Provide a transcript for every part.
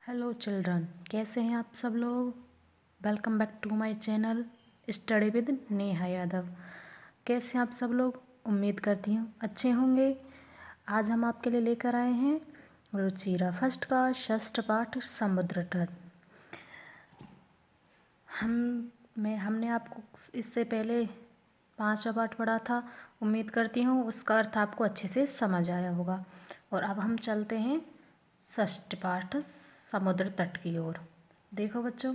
Hello children, कैसे हैं आप सब लोग। Welcome back to my channel study with Neha Yadav. कैसे हैं आप सब लोग। उम्मीद करती हूँ अच्छे होंगे। आज हम आपके लिए लेकर आए हैं रुचिरा फर्स्ट का षष्ठ पाठ समुद्र तट। हमने आपको इससे पहले 5वां पाठ पढ़ा था। उम्मीद करती हूँ उसका अर्थ आपको अच्छे से समझ आया होगा। और अब हम चलते हैं षष्ठ पाठ समुद्र तट की ओर। देखो बच्चों,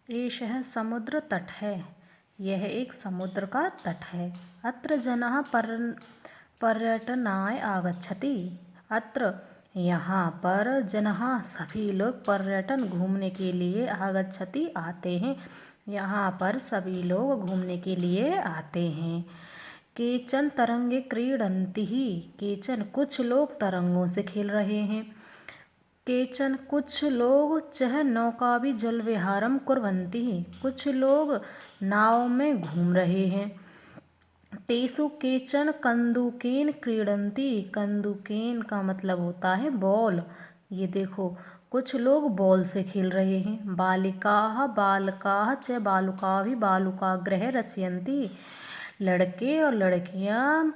ये शहर समुद्र तट है। यह एक समुद्र का तट है। अत्र जनः पर्यटनाय आगच्छति। अत्र यहाँ पर जनः सभी लोग पर्यटन घूमने के लिए आगच्छति आते हैं। यहाँ पर सभी लोग घूमने के लिए आते हैं। केचन तरंगे क्रीडन्ति ही। केचन कुछ लोग तरंगों से खेल रहे हैं। केचन कुछ लोग चह नौकावि जल विहारम कुर्वन्ति। कुछ लोग नाव में घूम रहे हैं। तेसु केचन कंदुकेन क्रीडन्ति। कंदुकेन का मतलब होता है बॉल। ये देखो, कुछ लोग बॉल से खेल रहे हैं। बालिकाः बालकाः च बालुकाः बालुकागृह रचयन्ति। लड़के और लड़कियां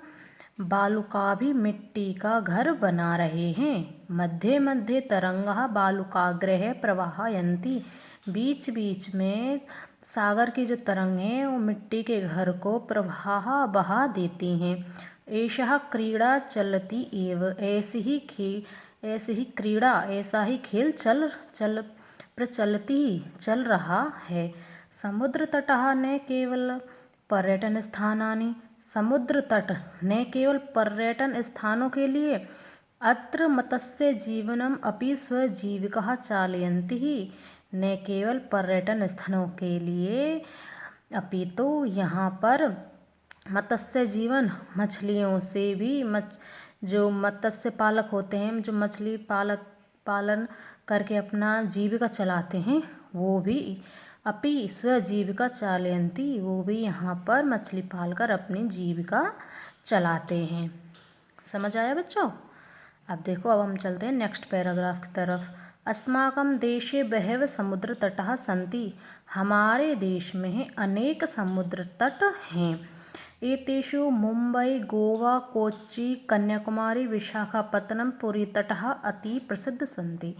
बालुका भी मिट्टी का घर बना रहे हैं। मध्ये मध्ये तरंगः बालुकाग्रहे प्रवाहयन्ति। बीच बीच में सागर की जो तरंग हैं वो मिट्टी के घर को प्रवाह बहा देती हैं। एषः क्रीड़ा चलती एव। ऐसी ही क्रीड़ा, ऐसा ही खेल प्रचलती चल रहा है। समुद्र तटः न केवल पर्यटन स्थानानि। समुद्र तट न केवल पर्यटन स्थानों के लिए। अत्र मत्स्य जीवनम अपि स्वजीविका चालयन्ति ही। न केवल पर्यटन स्थलों के लिए अपितु यहाँ पर मत्स्य जीवन, मछलियों से भी जो मत्स्य पालक होते हैं, जो मछली पालन करके अपना जीविका चलाते हैं, वो भी अपि स्वजीविका चालयन्ति, वो भी यहाँ पर मछली पालकर अपनी जीविका चलाते हैं। समझ आया बच्चों। अब देखो, अब हम चलते हैं नेक्स्ट पैराग्राफ की तरफ। अस्माकं देशे बहवः समुद्र तटः सन्ति। हमारे देश में अनेक समुद्र तट हैं। एतेषु मुंबई, गोवा, कोच्चि, कन्याकुमारी, विशाखापत्तनम, पुरी तटः अति प्रसिद्ध सन्ति।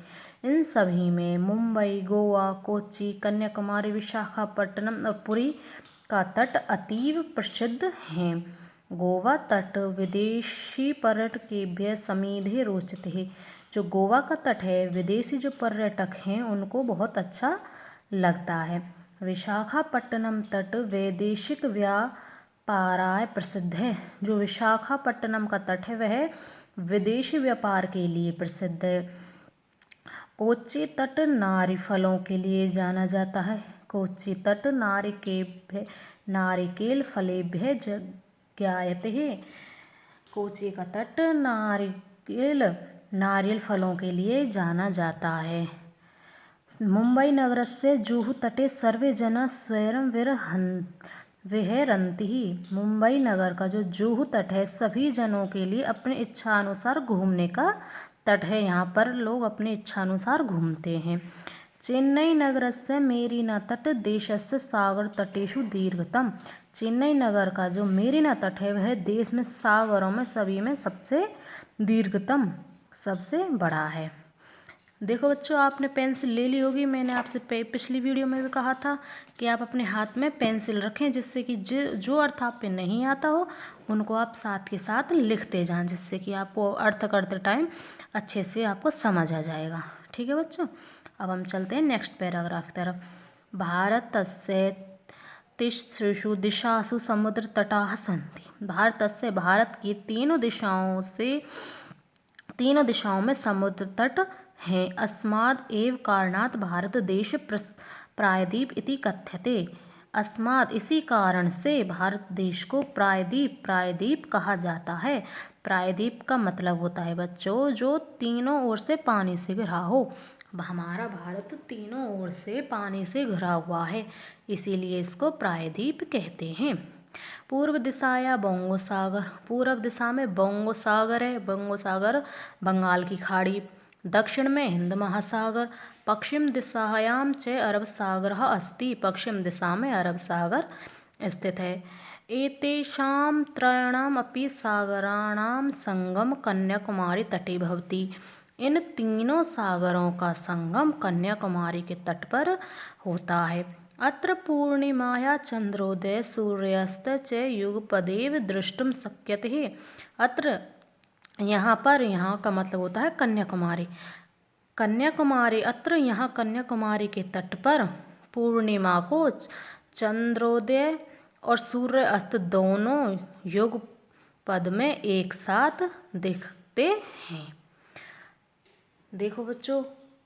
इन सभी में मुंबई, गोवा, कोच्चि, कन्याकुमारी, विशाखापट्टनम और पुरी का तट अतीव प्रसिद्ध हैं। गोवा तट विदेशी पर्यटकेभ्यः समीधे रोचते। जो गोवा का तट है, विदेशी जो पर्यटक हैं उनको बहुत अच्छा लगता है। विशाखापट्टनम तट वैदेशिक व्यापाराय प्रसिद्ध है। जो विशाखापट्टनम का तट है वह विदेशी व्यापार के लिए प्रसिद्ध है। कोच्चि तट नारिफलों के लिए जाना जाता है। कोच्चि तट नारिकेल फलेभ्यः ज्ञायते है। कोच्चि का तट नारियल फलों के लिए जाना जाता है। मुंबई नगरस्य जुहु तटे सर्वे जनाः स्वैरं विहरन्ति। मुंबई नगर का जो जुहु तट है सभी जनों के लिए अपने इच्छानुसार घूमने का तट है। यहाँ पर लोग अपने इच्छानुसार घूमते हैं। चेन्नई नगरस्य मेरीना तट देशस्य सागर तटेषु दीर्घतम। चेन्नई नगर का जो मेरीना तट है वह देश में सागरों में सभी में सबसे दीर्घतम, सबसे बड़ा है। देखो बच्चों, आपने पेंसिल ले ली होगी। मैंने आपसे पिछली वीडियो में भी कहा था कि आप अपने हाथ में पेंसिल रखें, जिससे कि जो अर्थ आप पे नहीं आता हो उनको आप साथ के साथ लिखते जाएं, जिससे कि आपको अर्थ करते टाइम अच्छे से आपको समझ आ जाएगा। ठीक है बच्चों। अब हम चलते हैं नेक्स्ट पैराग्राफ की तरफ। भारतस्य तिसृषु दिशासु समुद्र तटाः सन्ति। भारत की तीनों दिशाओं में समुद्र तट हैं। अस्माद् एव कारणात् भारत देश प्रायद्वीप इति कथ्यते। अस्माद् इसी कारण से भारत देश को प्रायद्वीप कहा जाता है। प्रायद्वीप का मतलब होता है बच्चों जो तीनों ओर से पानी से घिरा हो। हमारा भारत तीनों ओर से पानी से घिरा हुआ है, इसीलिए इसको प्रायद्वीप कहते हैं। पूर्व दिशाया बंगोसागर। पूर्व दिशा में बंगोसागर है। बंगोसागर बंगाल की खाड़ी। दक्षिण में हिंद महासागर। पश्चिम दिशायां च अरब सागरः अस्ति। पश्चिम दिशा में अरब सागर स्थित है। एतेषां त्रयाणाम् अपि सागराणां संगम कन्याकुमारी तटे भवति। इन तीनों सागरों का संगम कन्याकुमारी के तट पर होता है। अत्र पूर्णिमाया चंद्रोदय सूर्यास्त च युगपदेव द्रष्टुम शक्यते। अत्र यहाँ पर, यहाँ का मतलब होता है कन्याकुमारी। कन्याकुमारी, अत्र यहाँ कन्याकुमारी के तट पर पूर्णिमा को चंद्रोदय और सूर्य अस्त दोनों युग पद में एक साथ दिखते हैं। देखो बच्चों,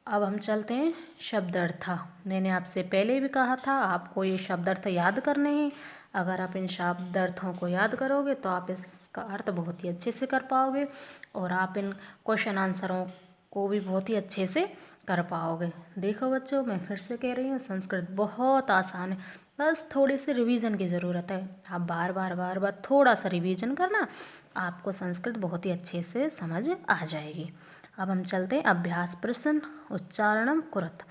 अब हम चलते हैं शब्दार्थ। मैंने आपसे पहले भी कहा था आपको ये शब्दार्थ याद करने हैं। अगर आप इन शब्दार्थों को याद करोगे तो आप इसका अर्थ बहुत ही अच्छे से कर पाओगे और आप इन क्वेश्चन आंसरों को भी बहुत ही अच्छे से कर पाओगे। देखो बच्चों, मैं फिर से कह रही हूँ, संस्कृत बहुत आसान है, बस थोड़ी सी रिवीजन की ज़रूरत है। आप बार बार थोड़ा सा रिवीजन करना, आपको संस्कृत बहुत ही अच्छे से समझ आ जाएगी। अब हम चलते हैं अभ्यास प्रश्न उच्चारणम कुरत।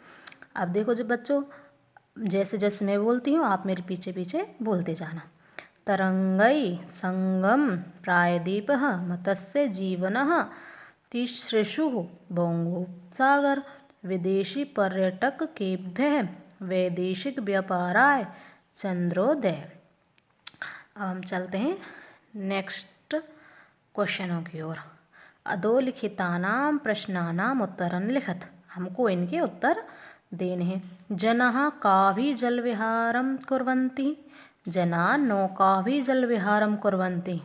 अब देखो जो बच्चों, जैसे जैसे मैं बोलती हूँ आप मेरे पीछे पीछे बोलते जाना। तरंगई संगम प्रायदीपः मतस्य जीवनः तिसृषु बंगोपसागर विदेशी पर्यटक केभ्यः वैदेशिक व्यापाराय चंद्रोदय। अब हम चलते हैं नेक्स्ट क्वेश्चनों की ओर। अधोलिखितानां प्रश्नानाम् उत्तरं लिखत। हमको इनके उत्तर देने हैं। जनाः काभिः जलविहारं कुर्वन्ति। जनाः नौकाभिः जलविहारं कुर्वन्ति।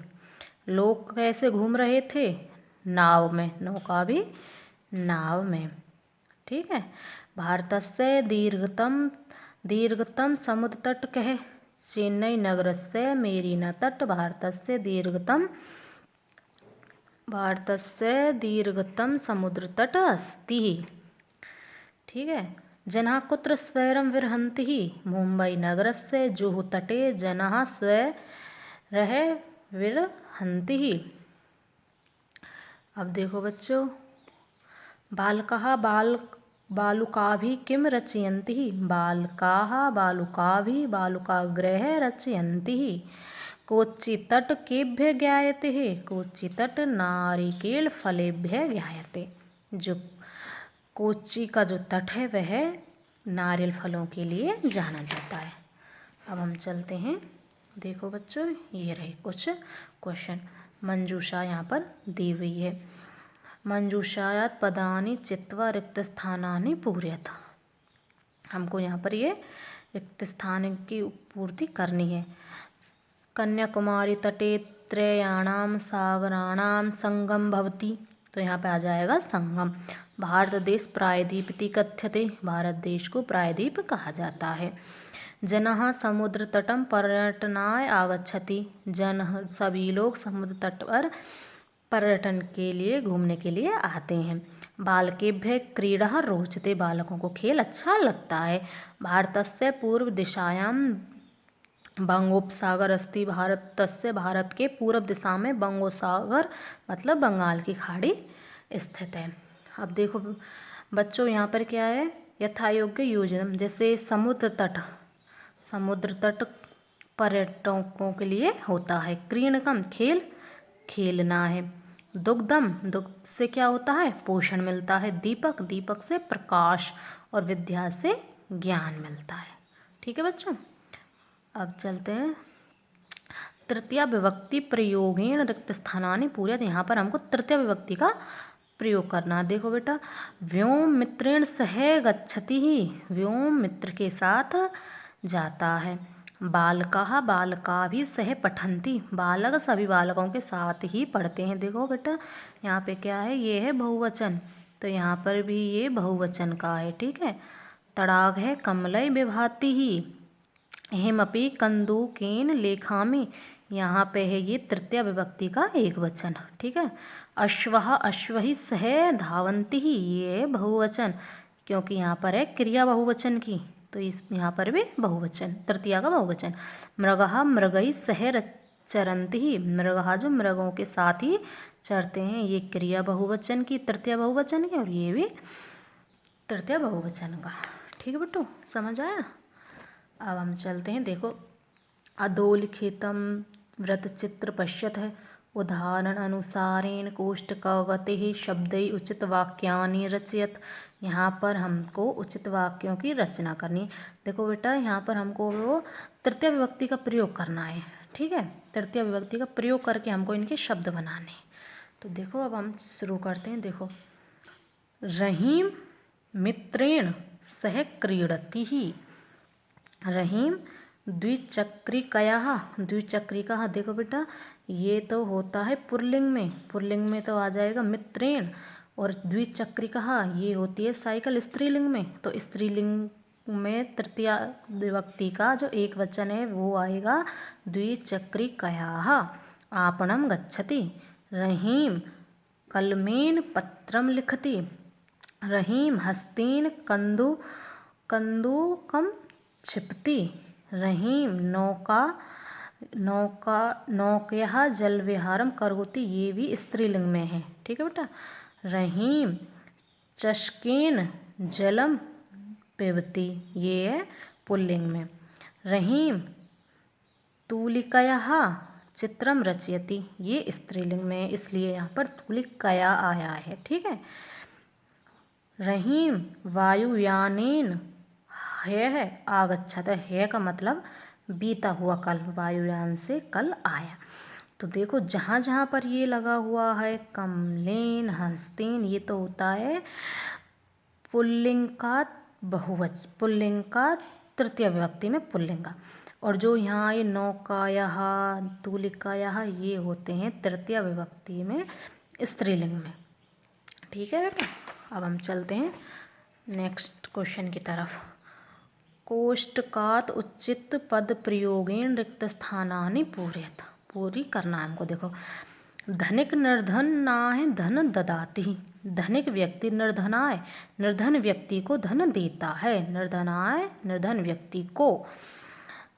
लोग कैसे घूम रहे थे? नाव में, नौका भी नाव में। ठीक है। भारतस्य दीर्घतम समुद्र तट कः? चेन्नई नगरस्य मेरीना तट भारतस्य दीर्घतम समुद्र तट अस्ति। ठीक है। जनाः कुत्र स्वैरं विहरन्ति? मुंबई नगरस्य जुहू तटे जनाः स्वैरः विहरन्ति। अब देखो बच्चों, बालकाः बालुकाभिः किं रचयन्ति? बालकाः बालुकाभिः बालुकागृहं रचयन्ति। कोच्चि तट केभ्यः ज्ञायते? कोच्चि तट नारिकेलफलेभ्यः ज्ञायते। जो कोच्चि का जो तट है वह नारियल फलों के लिए जाना जाता है। अब हम चलते हैं। देखो बच्चों, ये रहे कुछ क्वेश्चन। मंजूषा यहाँ पर दी हुई है। मंजूषायात पदानि चित्वा रिक्त स्थानानि पूरयत। हमको यहाँ पर ये रिक्त स्थान की पूर्ति करनी है। कन्याकुमारी तटे त्रयाणां सागराणां संगम भवति, तो यहाँ पे आ जाएगा संगम। भारत देश प्रायद्वीप इति कथ्यते, भारत देश को प्रायद्वीप कहा जाता है। जनाः समुद्र तटं पर्यटनाय आगच्छति। सभी लोग समुद्र तट पर पर्यटन के लिए, घूमने के लिए आते हैं। बालकेभ्यः क्रीडा रोचते, बालकों को खेल अच्छा लगता है। भारतस्य पूर्व दिशायां बंगोपसागर अस्ति। भारत के पूर्व दिशा में बंगोपसागर मतलब बंगाल की खाड़ी स्थित है। अब देखो बच्चों, यहाँ पर क्या है? यथायोग्य योजना, जैसे समुद्र तट पर्यटकों के लिए होता है। क्रीडकम खेलना है। दुग्धम, दुग्ध से क्या होता है? पोषण मिलता है। दीपक से प्रकाश और विद्या से ज्ञान मिलता है। ठीक है बच्चों। अब चलते हैं तृतीया विभक्ति प्रयोगेन रिक्त स्थानानि पूरयत। यहाँ पर हमको तृतीया विभक्ति का प्रयोग करना। देखो बेटा, व्योम मित्रेण सह गच्छति, व्योम मित्र के साथ जाता है। बालकाः बालकाभिः सह पठन्ति, बालक सभी बालकों के साथ ही पढ़ते हैं। देखो बेटा, यहाँ पे क्या है? ये है बहुवचन, तो यहाँ पर भी ये बहुवचन का है। ठीक है। तड़ाग है कमलै विभाति ही, हेमपि कंदुकेन लेखामि, यहाँ पे है ये तृतीय विभक्ति का एक वचन। ठीक है। अश्वः अश्वहि सह धावन्ति ही, ये बहुवचन, क्योंकि यहाँ पर है क्रिया बहुवचन की, तो इस यहाँ पर भी बहुवचन, तृतीया का बहुवचन। मृगः मृगै सह चरन्ति ही, मृगः जो मृगों के साथ ही चरते हैं, ये क्रिया बहुवचन की, तृतीया बहुवचन की, और ये भी तृतीय बहुवचन का। ठीक है बेटू, समझ आया। अब हम चलते हैं, देखो अधोलिखितम वृत्तचित्र पश्यत है, उदाहरण अनुसारेण कोष्ठकगतिः शब्दैः उचित वाक्यानि रचयत। यहाँ पर हमको उचित वाक्यों की रचना करनी है। देखो बेटा, यहाँ पर हमको वो तृतीय विभक्ति का प्रयोग करना है। ठीक है, तृतीय विभक्ति का प्रयोग करके हमको इनके शब्द बनाने हैं। तो देखो अब हम शुरू करते हैं। देखो, रहीम मित्रेण सह क्रीडति। रहीम द्विचक्रिकया, द्विचक्रिका, देखो बेटा ये तो होता है पुल्लिंग में, पुल्लिंग में तो आ जाएगा मित्रेण, और द्विचक्रिका ये होती है साइकिल स्त्रीलिंग में। तो स्त्रीलिंग में तृतीय विभक्ति का जो एक वचन है वो आएगा द्विचक्रिकयाः। आपणं गच्छति, रहीम कलमेन पत्रं लिखति, रहीम हस्तेन कन्दुकं क्षिपति, रहीम नौकया जलविहारं करोति, ये भी स्त्रीलिंग में है। ठीक है बेटा। रहीम चषकेन जलम पिबति, ये है पुल्लिंग में। रहीम तूलिकया चित्रम रचयति, ये स्त्रीलिंग में है, इसलिए यहाँ पर तूलिकया आया है। ठीक है। रहीम वायुयानेन है आगच्छत, है का मतलब बीता हुआ कल, वायुयान से कल आया। तो देखो जहाँ जहाँ पर ये लगा हुआ है कमलेन हस्तेन, ये तो होता है पुल्लिंग का बहुवचन, पुल्लिंग का तृतीय विभक्ति में पुल्लिंग का। और जो यहाँ ये नौकायः तूलिकायः ये होते हैं तृतीय विभक्ति में स्त्रीलिंग में। ठीक है बेटा। अब हम चलते हैं नेक्स्ट क्वेश्चन की तरफ। कोष्टकात् उचित पद प्रयोगेन रिक्त स्थानानि पूरयत, पूरी करना है हमको। देखो, धनिक निर्धनाय धन ददाति, धनिक व्यक्ति निर्धनाय निर्धन व्यक्ति को धन देता है, निर्धनाय निर्धन व्यक्ति को।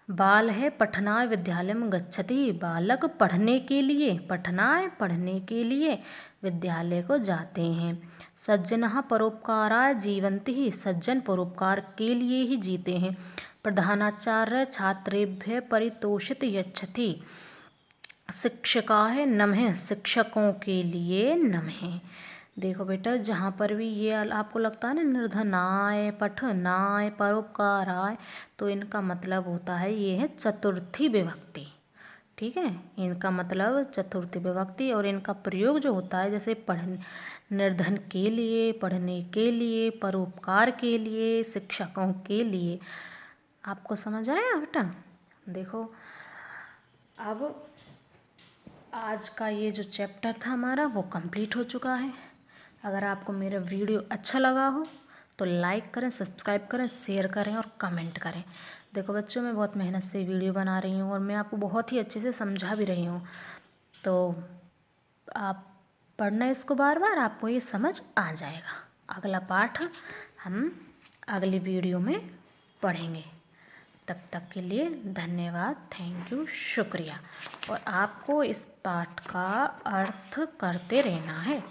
बाल है पठनाय विद्यालय में गच्छति, बालक पढ़ने के लिए, पठनाय पढ़ने के लिए विद्यालय को जाते हैं। सज्जनः परोपकाराय जीवन्ति, सज्जन परोपकार के लिए ही जीते हैं। प्रधानाचार्य छात्रेभ्यः परितोषित यच्छति, शिक्षकाः नमः, शिक्षकों के लिए नमः। देखो बेटा, जहाँ पर भी ये आपको लगता है ना निर्धनाय पठनाय परोपकाराय, तो इनका मतलब होता है ये है चतुर्थी विभक्ति। ठीक है, इनका मतलब चतुर्थी विभक्ति, और इनका प्रयोग जो होता है जैसे निर्धन के लिए, पढ़ने के लिए, परोपकार के लिए, शिक्षकों के लिए। आपको समझ आया बेटा। देखो अब आज का ये जो चैप्टर था हमारा वो कंप्लीट हो चुका है। अगर आपको मेरा वीडियो अच्छा लगा हो तो लाइक करें, सब्सक्राइब करें, शेयर करें और कमेंट करें। देखो बच्चों, मैं बहुत मेहनत से वीडियो बना रही हूँ और मैं आपको बहुत ही अच्छे से समझा भी रही हूँ, तो आप पढ़ना इसको बार बार, आपको ये समझ आ जाएगा। अगला पाठ हम अगली वीडियो में पढ़ेंगे। तब तक के लिए धन्यवाद, थैंक यू, शुक्रिया। और आपको इस पाठ का अर्थ करते रहना है,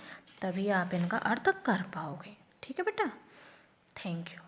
तभी आप इनका अर्थ कर पाओगे। ठीक है बेटा, थैंक यू।